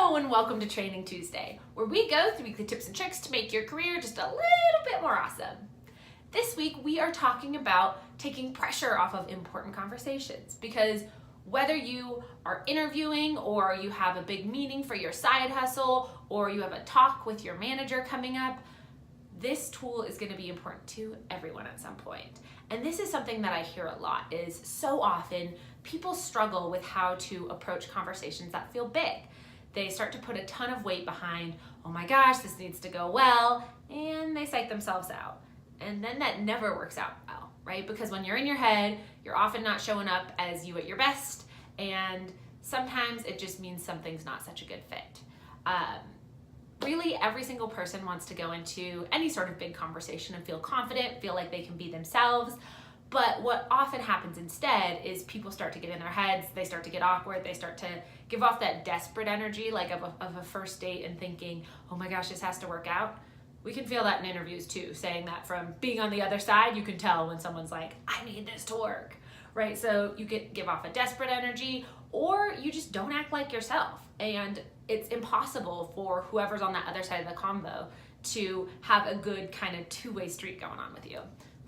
Hello and welcome to Training Tuesday, where we go through weekly tips and tricks to make your career just a little bit more awesome. This week we are talking about taking pressure off of important conversations, because whether you are interviewing or you have a big meeting for your side hustle or you have a talk with your manager coming up, this tool is going to be important to everyone at some point. And this is something that I hear a lot, is so often people struggle with how to approach conversations that feel big. They start to put a ton of weight behind, oh my gosh, this needs to go well, and they psych themselves out. And then that never works out well, right? Because when you're in your head, you're often not showing up as you at your best, and sometimes it just means something's not such a good fit. Really, every single person wants to go into any sort of big conversation and feel confident, feel like they can be themselves. But what often happens instead is people start to get in their heads, they start to get awkward, they start to give off that desperate energy like of a first date and thinking, oh my gosh, this has to work out. We can feel that in interviews too, saying that from being on the other side, you can tell when someone's like, I need this to work, right? So you could give off a desperate energy, or you just don't act like yourself. And it's impossible for whoever's on that other side of the convo to have a good kind of two-way street going on with you.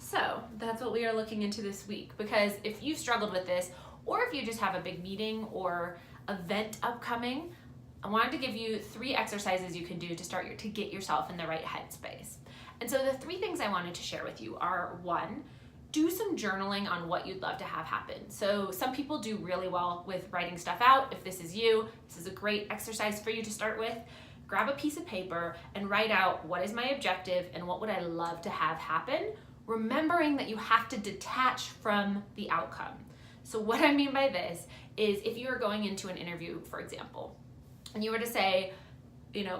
So that's what we are looking into this week, because if you've struggled with this, or if you just have a big meeting or event upcoming, I wanted to give you 3 exercises you can do to get yourself in the right headspace. And so the 3 things I wanted to share with you are: 1, do some journaling on what you'd love to have happen. So some people do really well with writing stuff out. If this is you, this is a great exercise for you to start with. Grab a piece of paper and write out, what is my objective and what would I love to have happen, remembering that you have to detach from the outcome. So what I mean by this is, if you are going into an interview, for example, and you were to say,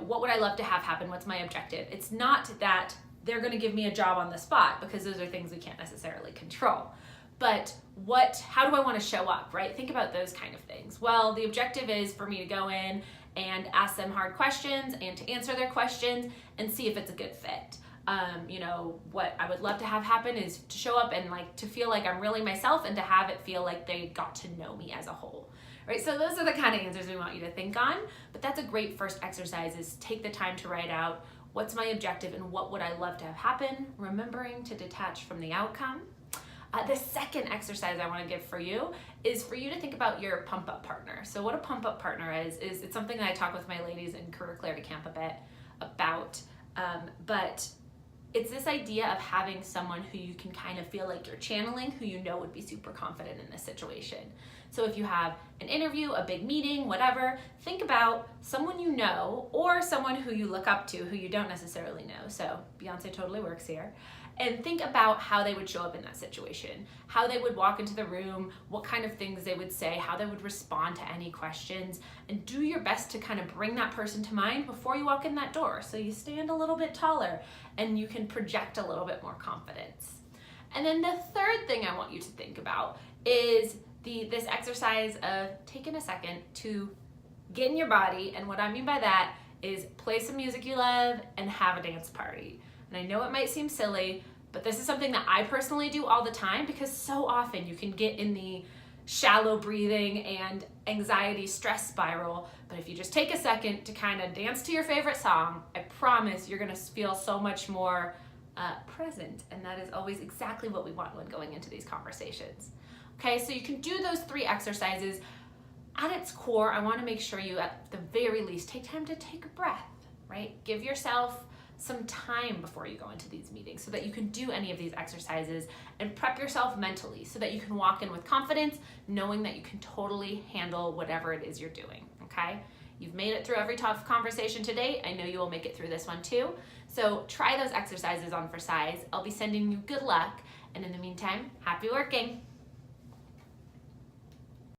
what would I love to have happen? What's my objective? It's not that they're going to give me a job on the spot, because those are things we can't necessarily control. But how do I want to show up, right? Think about those kind of things. Well, the objective is for me to go in and ask them hard questions and to answer their questions and see if it's a good fit. What I would love to have happen is to show up and to feel like I'm really myself, and to have it feel like they got to know me as a whole. Right, so those are the kind of answers we want you to think on, but that's a great first exercise, is take the time to write out, what's my objective and what would I love to have happen, remembering to detach from the outcome. The second exercise I want to give for you is for you to think about your pump-up partner. So what a pump-up partner is it's something that I talk with my ladies in Career Clarity Camp a bit about, but it's this idea of having someone who you can kind of feel like you're channeling, who you know would be super confident in this situation. So if you have an interview, a big meeting, whatever, think about someone you know, or someone who you look up to who you don't necessarily know. So Beyonce totally works here. And think about how they would show up in that situation, how they would walk into the room, what kind of things they would say, how they would respond to any questions, and do your best to kind of bring that person to mind before you walk in that door. So you stand a little bit taller and you can project a little bit more confidence. And then the third thing I want you to think about is this exercise of taking a second to get in your body. And what I mean by that is play some music you love and have a dance party. And I know it might seem silly, but this is something that I personally do all the time, because so often you can get in the shallow breathing and anxiety stress spiral. But if you just take a second to kind of dance to your favorite song, I promise you're going to feel so much more present. And that is always exactly what we want when going into these conversations. Okay, so you can do those 3 exercises. At its core, I want to make sure you, at the very least, take time to take a breath, right? Give yourself some time before you go into these meetings so that you can do any of these exercises, and prep yourself mentally so that you can walk in with confidence, knowing that you can totally handle whatever it is you're doing, okay? You've made it through every tough conversation to date. I know you will make it through this one too. So try those exercises on for size. I'll be sending you good luck, and in the meantime, happy working.